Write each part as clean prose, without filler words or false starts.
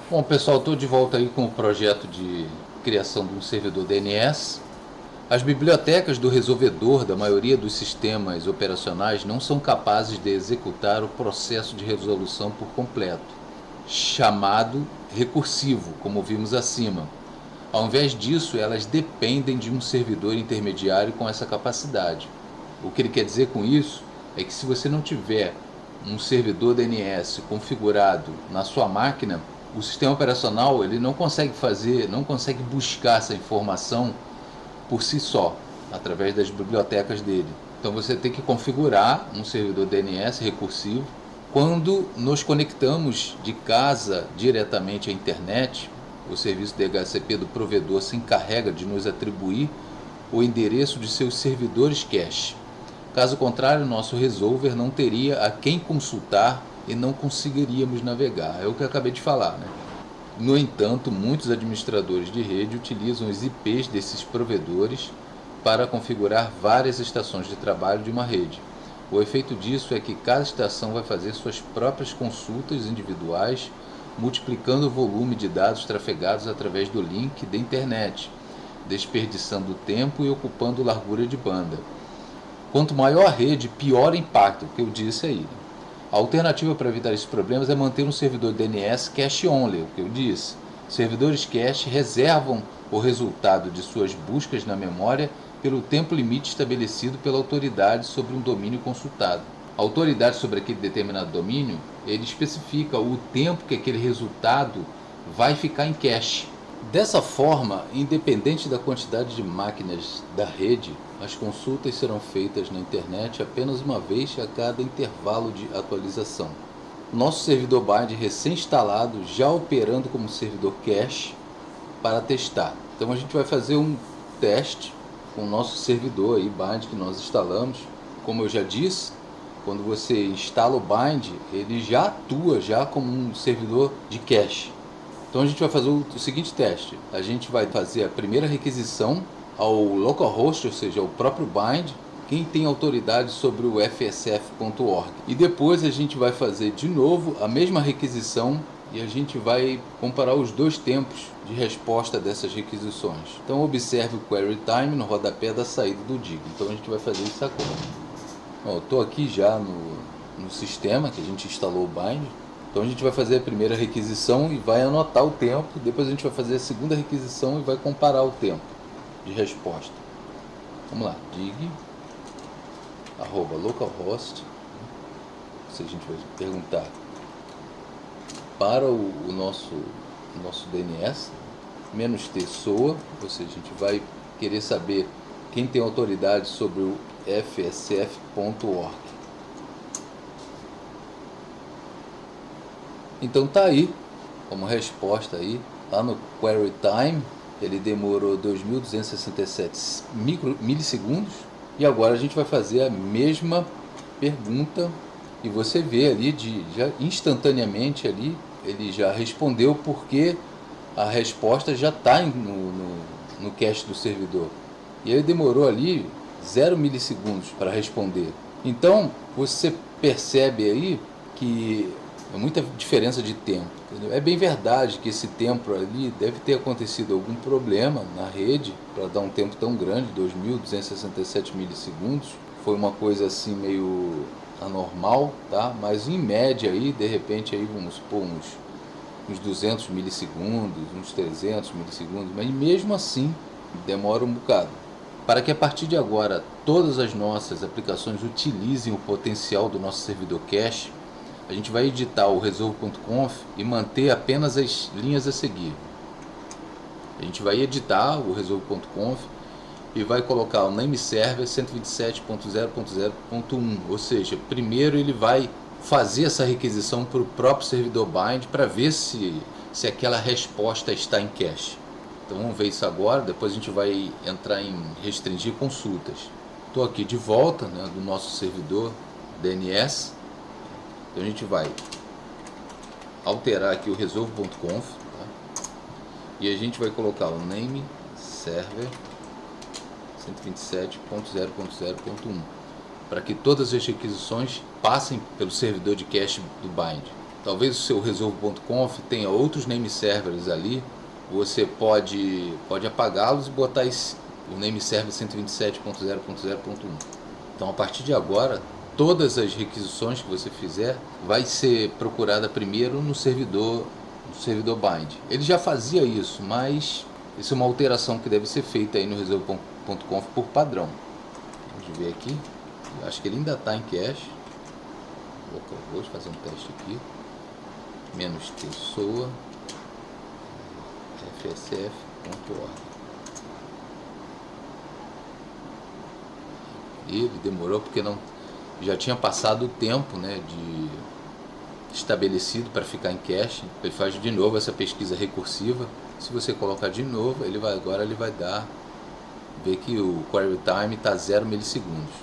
Bom, pessoal, estou de volta aí com o projeto de criação de um servidor DNS. As bibliotecas do resolvedor da maioria dos sistemas operacionais não são capazes de executar o processo de resolução por completo, chamado recursivo, como vimos acima. Ao invés disso, elas dependem de um servidor intermediário com essa capacidade. O que ele quer dizer com isso é que se você não tiver um servidor DNS configurado na sua máquina, o sistema operacional ele não consegue buscar essa informação por si só, através das bibliotecas dele. Então você tem que configurar um servidor DNS recursivo. Quando nos conectamos de casa diretamente à internet, o serviço DHCP do provedor se encarrega de nos atribuir o endereço de seus servidores cache. Caso contrário, nosso resolver não teria a quem consultar e não conseguiríamos navegar. É o que eu acabei de falar, né? No entanto, muitos administradores de rede utilizam os IPs desses provedores para configurar várias estações de trabalho de uma rede. O efeito disso é que cada estação vai fazer suas próprias consultas individuais, multiplicando o volume de dados trafegados através do link da internet, desperdiçando tempo e ocupando largura de banda. Quanto maior a rede, pior o impacto, que eu disse aí. A alternativa para evitar esses problemas é manter um servidor DNS cache-only, o que eu disse. Servidores cache reservam o resultado de suas buscas na memória pelo tempo limite estabelecido pela autoridade sobre um domínio consultado. A autoridade sobre aquele determinado domínio, ele especifica o tempo que aquele resultado vai ficar em cache. Dessa forma, independente da quantidade de máquinas da rede, as consultas serão feitas na internet apenas uma vez a cada intervalo de atualização. Nosso servidor bind recém-instalado, já operando como servidor cache, para testar. Então a gente vai fazer um teste com o nosso servidor aí, bind, que nós instalamos. Como eu já disse, quando você instala o bind, ele já atua como um servidor de cache. Então a gente vai fazer o seguinte teste. A gente vai fazer a primeira requisição ao localhost, ou seja, ao próprio bind, quem tem autoridade sobre o fsf.org. E depois a gente vai fazer de novo a mesma requisição e a gente vai comparar os dois tempos de resposta dessas requisições. Então observe o query time no rodapé da saída do dig. Então a gente vai fazer isso agora. Estou aqui já no sistema que a gente instalou o bind. Então a gente vai fazer a primeira requisição e vai anotar o tempo. Depois a gente vai fazer a segunda requisição e vai comparar o tempo de resposta. Vamos lá, dig @localhost. Se a gente vai perguntar para o nosso DNS -t SOA, ou seja, a gente vai querer saber quem tem autoridade sobre o fsf.org. Então tá aí, como resposta aí, lá no query time, ele demorou 2.267 milissegundos, e agora a gente vai fazer a mesma pergunta, e você vê ali, já instantaneamente ali, ele já respondeu porque a resposta já está no cache do servidor. E ele demorou ali 0 milissegundos para responder. Então, você percebe aí que é muita diferença de tempo. Entendeu? É bem verdade que esse tempo ali deve ter acontecido algum problema na rede para dar um tempo tão grande, 2.267 milissegundos. Foi uma coisa assim meio anormal, tá? Mas em média aí, de repente aí vamos supor uns 200 milissegundos, uns 300 milissegundos, mas mesmo assim demora um bocado. Para que a partir de agora todas as nossas aplicações utilizem o potencial do nosso servidor cache, a gente vai editar o resolve.conf e manter apenas as linhas a seguir. A gente vai editar o resolve.conf e vai colocar o name server 127.0.0.1, ou seja, primeiro ele vai fazer essa requisição para o próprio servidor bind para ver se aquela resposta está em cache. Então vamos ver isso agora, depois a gente vai entrar em restringir consultas. Estou aqui de volta, né, do nosso servidor DNS. Então a gente vai alterar aqui o resolve.conf, tá? E a gente vai colocar o name server 127.0.0.1 para que todas as requisições passem pelo servidor de cache do bind. talvez o seu resolve.conf tenha outros name servers ali, você pode apagá-los e botar o name server 127.0.0.1. Então, a partir de agora, todas as requisições que você fizer vai ser procurada primeiro no servidor bind. Ele já fazia isso, mas isso é uma alteração que deve ser feita aí no resolve.conf por padrão. Vamos ver aqui. Eu acho que ele ainda está em cache. Vou fazer um teste aqui. -t soa fsf.org. Ele demorou porque não já tinha passado o tempo, né, de estabelecido para ficar em cache. Ele faz de novo essa pesquisa recursiva. Se você colocar de novo, ele vai ver que o query time está 0 milissegundos.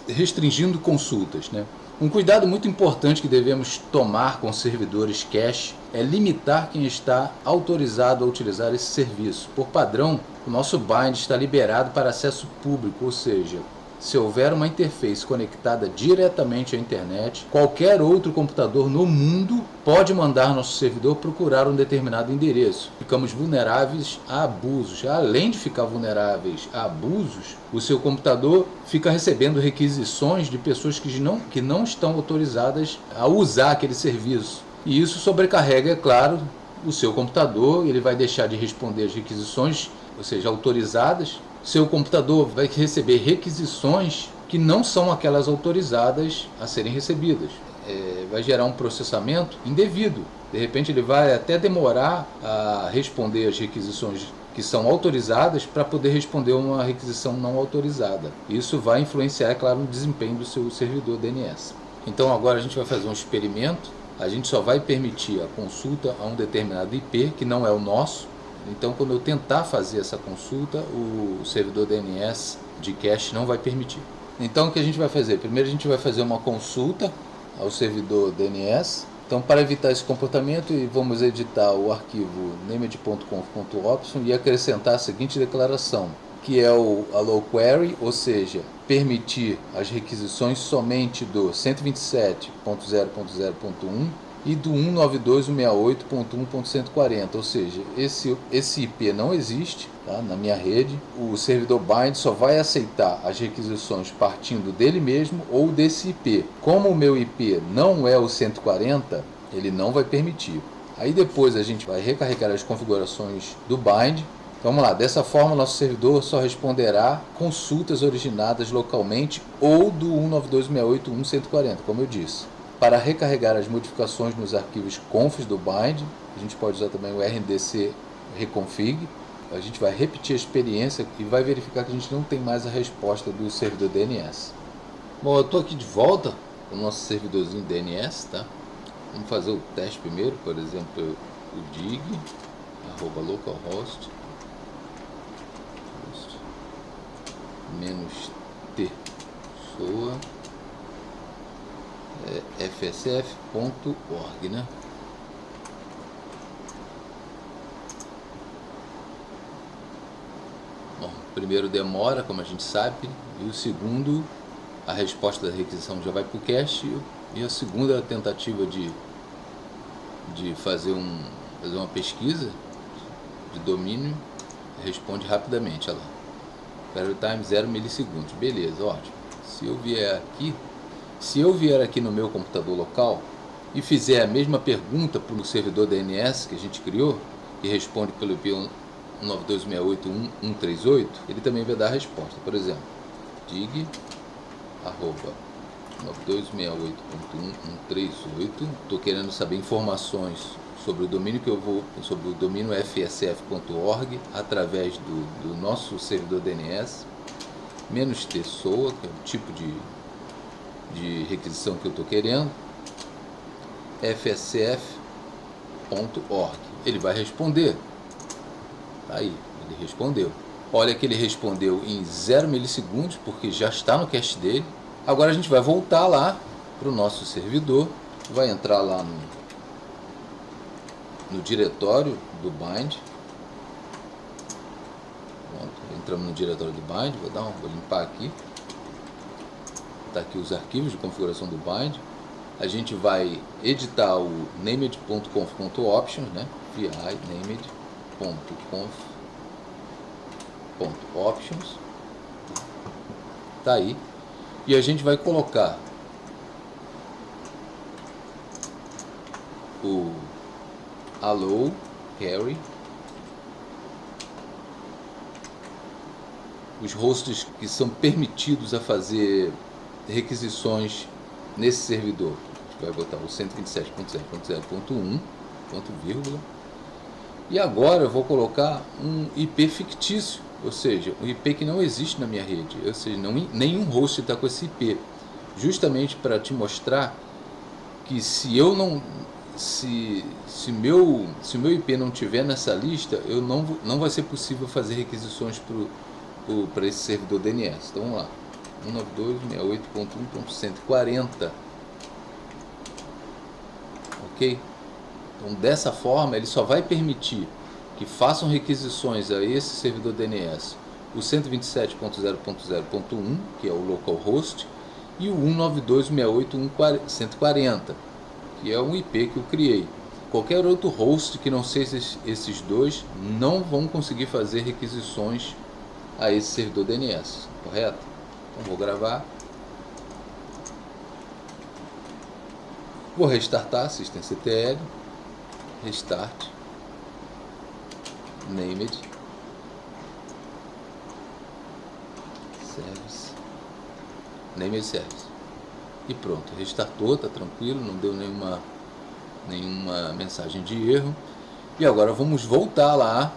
Restringindo consultas, né? Um cuidado muito importante que devemos tomar com servidores cache é limitar quem está autorizado a utilizar esse serviço. Por padrão, o nosso bind está liberado para acesso público, ou seja, se houver uma interface conectada diretamente à internet, qualquer outro computador no mundo pode mandar nosso servidor procurar um determinado endereço. Ficamos vulneráveis a abusos. Além de ficar vulneráveis a abusos, o seu computador fica recebendo requisições de pessoas que não estão autorizadas a usar aquele serviço. E isso sobrecarrega, é claro, o seu computador. Ele vai deixar de responder às requisições, ou seja, autorizadas. Seu computador vai receber requisições que não são aquelas autorizadas a serem recebidas. Vai gerar um processamento indevido. De repente ele vai até demorar a responder as requisições que são autorizadas para poder responder uma requisição não autorizada. Isso vai influenciar, é claro, no desempenho do seu servidor DNS. Então agora a gente vai fazer um experimento. A gente só vai permitir a consulta a um determinado IP, que não é o nosso. Então, quando eu tentar fazer essa consulta, o servidor DNS de cache não vai permitir. Então, o que a gente vai fazer? Primeiro, a gente vai fazer uma consulta ao servidor DNS. Então, para evitar esse comportamento, vamos editar o arquivo named.conf.option e acrescentar a seguinte declaração, que é o allow query, ou seja, permitir as requisições somente do 127.0.0.1 e do 192.168.1.140, ou seja, esse IP não existe, tá, na minha rede. O servidor bind só vai aceitar as requisições partindo dele mesmo ou desse IP. Como o meu IP não é o 140, ele não vai permitir. Aí depois a gente vai recarregar as configurações do bind. Vamos lá, dessa forma nosso servidor só responderá consultas originadas localmente ou do 192.168.1.140, como eu disse. Para recarregar as modificações nos arquivos confs do bind, a gente pode usar também o RDC reconfig. A gente vai repetir a experiência e vai verificar que a gente não tem mais a resposta do servidor DNS. Bom, eu estou aqui de volta com o nosso servidorzinho DNS, tá? Vamos fazer o teste primeiro, por exemplo, o dig @localhost -t soa fsf.org, né? Bom, o primeiro demora, como a gente sabe, e o segundo, a resposta da requisição já vai para o cache, e a segunda tentativa de fazer uma pesquisa de domínio responde rapidamente, olha lá. Query time 0 milissegundos, beleza, ótimo. Se eu vier aqui no meu computador local e fizer a mesma pergunta para o servidor DNS que a gente criou, que responde pelo IP 192.168.1.138, ele também vai dar a resposta. Por exemplo, dig @192.168.1.138. Estou querendo saber informações sobre o domínio sobre o domínio fsf.org através do nosso servidor DNS. -t soa, que é o tipo de requisição que eu estou querendo, fsf.org. Ele vai responder. Aí, ele respondeu. Olha que ele respondeu em 0 milissegundos, porque já está no cache dele. Agora a gente vai voltar lá para o nosso servidor, vai entrar lá no diretório do bind. Pronto, entramos no diretório do bind, vou limpar aqui. Está aqui os arquivos de configuração do bind. a gente vai editar o named.conf.options, né? vi named.conf.options, tá aí, e a gente vai colocar o allow carry, os hosts que são permitidos a fazer requisições nesse servidor. A gente vai botar o 127.0.0.1, ponto vírgula, e agora eu vou colocar um IP fictício, ou seja, um IP que não existe na minha rede, ou seja, nenhum host está com esse IP, justamente para te mostrar que se eu não se meu IP não tiver nessa lista, não vai ser possível fazer requisições para esse servidor DNS. Então vamos lá, 192.68.1.140, ok? Então dessa forma ele só vai permitir que façam requisições a esse servidor DNS o 127.0.0.1, que é o localhost, e o 192.168.140, que é um IP que eu criei. Qualquer outro host que não seja esses dois não vão conseguir fazer requisições a esse servidor DNS, correto? Então vou gravar, vou restartar systemctl, restart, named, service, named service, e pronto, restartou, tá tranquilo, não deu nenhuma mensagem de erro. E agora vamos voltar lá,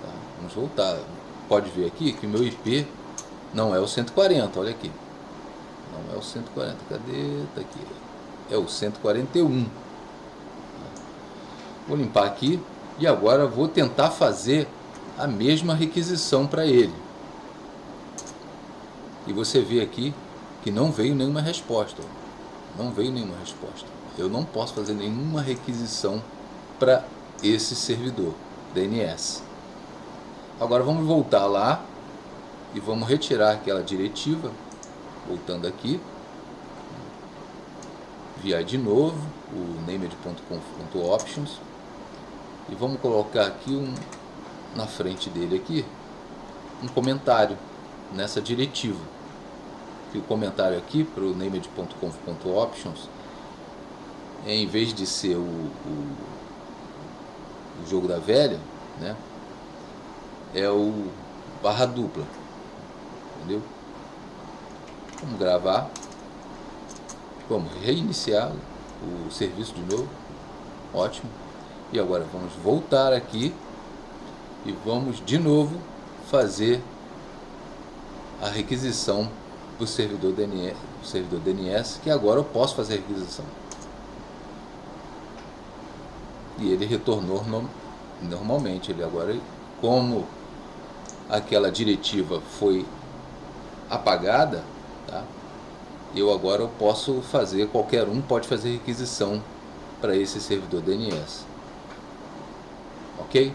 tá? Vamos voltar, pode ver aqui que o meu IP não é o 140, olha aqui, não é o 140, cadê? Tá aqui, é o 141. Vou limpar aqui e agora vou tentar fazer a mesma requisição para ele. E você vê aqui que não veio nenhuma resposta. Não veio nenhuma resposta. Eu não posso fazer nenhuma requisição para esse servidor DNS. Agora vamos voltar lá e vamos retirar aquela diretiva. Voltando aqui, vi de novo o named.conf.options e vamos colocar aqui na frente dele aqui um comentário nessa diretiva. Que o comentário aqui para o named.conf.options, em vez de ser o jogo da velha, né, é o barra dupla, entendeu? Vamos gravar, vamos reiniciar o serviço de novo, ótimo. E agora vamos voltar aqui e vamos de novo fazer a requisição do servidor DNS, que agora eu posso fazer a requisição. E ele retornou normalmente. Ele agora, como aquela diretiva foi apagada, tá? Eu posso fazer, qualquer um pode fazer requisição para esse servidor DNS. Ok?